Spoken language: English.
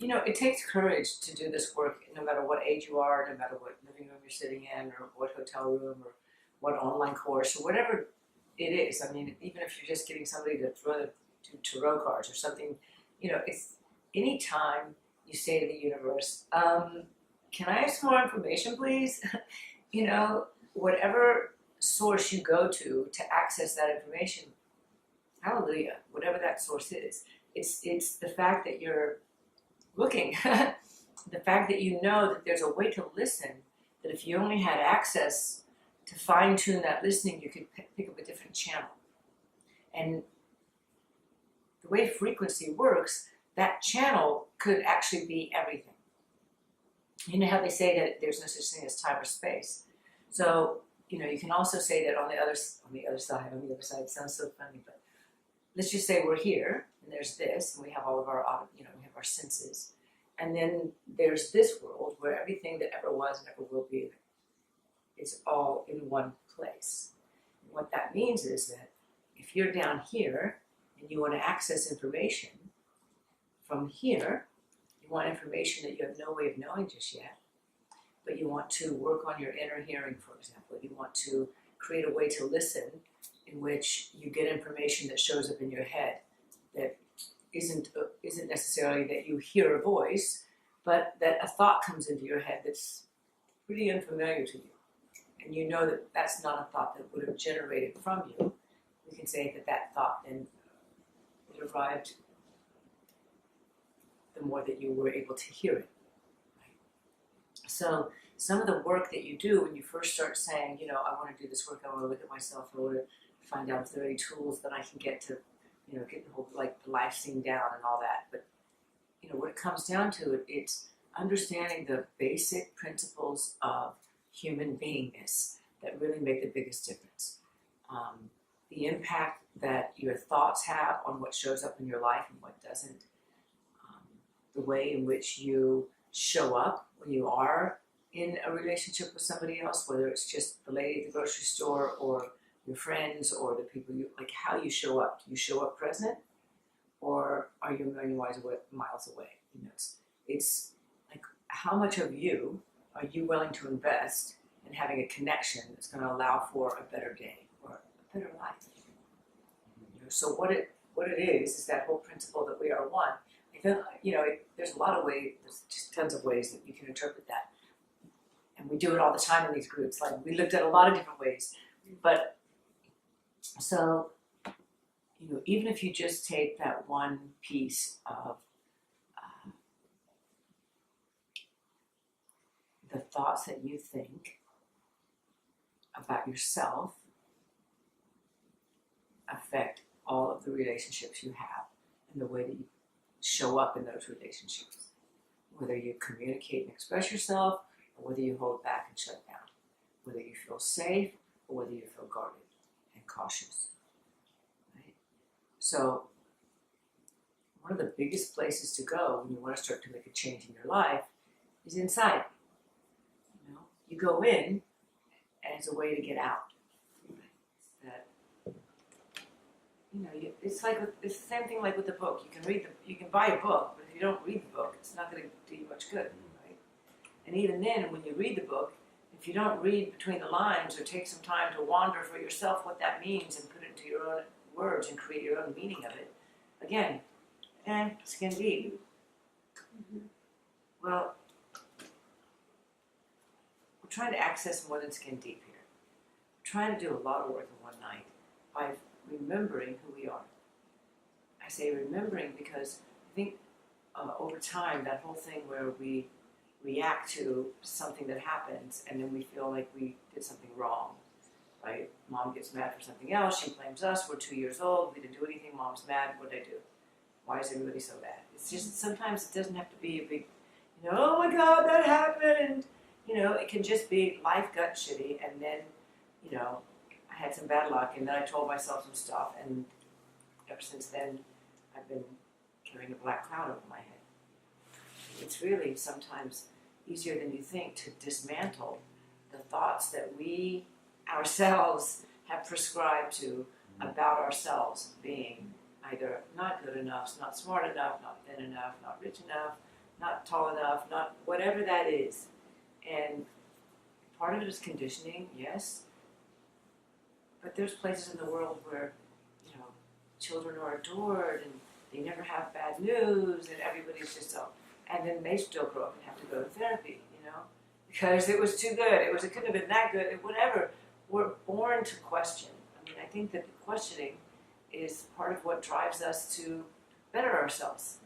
It takes courage to do this work, no matter what age you are, no matter what living room you're sitting in, or what hotel room, or what online course, or whatever it is. I mean, even if you're just getting somebody to do tarot cards or something, it's any time you say to the universe, "Can I have some more information, please?" Whatever source you go to access that information, hallelujah, whatever that source is, it's the fact that you're looking, the fact that you know that there's a way to listen, that if you only had access to fine tune that listening, you could pick up a different channel. And the way frequency works, that channel could actually be everything. You know how they say that there's no such thing as time or space. So, you can also say that on the other side, it sounds so funny, but let's just say we're here, and there's this, and we have all of our, we have our senses. And then there's this world where everything that ever was and ever will be is all in one place. And what that means is that if you're down here and you want to access information from here, you want information that you have no way of knowing just yet, but you want to work on your inner hearing, for example. You want to create a way to listen in which you get information that shows up in your head that isn't necessarily that you hear a voice, but that a thought comes into your head that's pretty unfamiliar to you. And you know that that's not a thought that would have generated from you. We can say that that thought then it arrived the more that you were able to hear it. So some of the work that you do when you first start saying, I want to do this work, I want to look at myself, I want to find out if there are any tools that I can get to, get the whole, the life scene down and all that. But, what it comes down to, it's understanding the basic principles of human beingness that really make the biggest difference. The impact that your thoughts have on what shows up in your life and what doesn't. The way in which you show up when you are in a relationship with somebody else, whether it's just the lady at the grocery store or your friends or the people how you show up. Do you show up present, or are you a million miles away? It's like, how much of you are you willing to invest in having a connection that's going to allow for a better day or a better life? So what it is that whole principle that we are one. There's a lot of ways, there's just tons of ways that you can interpret that. And we do it all the time in these groups. We looked at a lot of different ways. But, so, even if you just take that one piece of the thoughts that you think about yourself affect all of the relationships you have and the way that you show up in those relationships, whether you communicate and express yourself, or whether you hold back and shut down, whether you feel safe or whether you feel guarded and cautious. Right? So one of the biggest places to go when you want to start to make a change in your life is inside. You go in as a way to get out. It's it's the same thing like with the book. You can buy a book, but if you don't read the book, it's not going to do you much good, right? And even then, when you read the book, if you don't read between the lines or take some time to wander for yourself what that means and put it into your own words and create your own meaning of it, again, skin deep. Mm-hmm. Well, we're trying to access more than skin deep here. We're trying to do a lot of work in one night by remembering who we are. I say remembering because I think over time, that whole thing where we react to something that happens and then we feel like we did something wrong, right? Mom gets mad for something else, she blames us, we're 2 years old, we didn't do anything, mom's mad, what did I do? Why is everybody so bad? It's just sometimes it doesn't have to be a big, oh my God, that happened. It can just be life got shitty and then, I had some bad luck and then I told myself some stuff and ever since then I've been carrying a black cloud over my head. It's really sometimes easier than you think to dismantle the thoughts that we ourselves have prescribed to about ourselves being either not good enough, not smart enough, not thin enough, not rich enough, not tall enough, not whatever that is. And part of it is conditioning, yes. But there's places in the world where, you know, children are adored and they never have bad news and everybody's just so, and then they still grow up and have to go to therapy, you know, because it was too good, it couldn't have been that good, whatever. We're born to question. I mean, I think that the questioning is part of what drives us to better ourselves.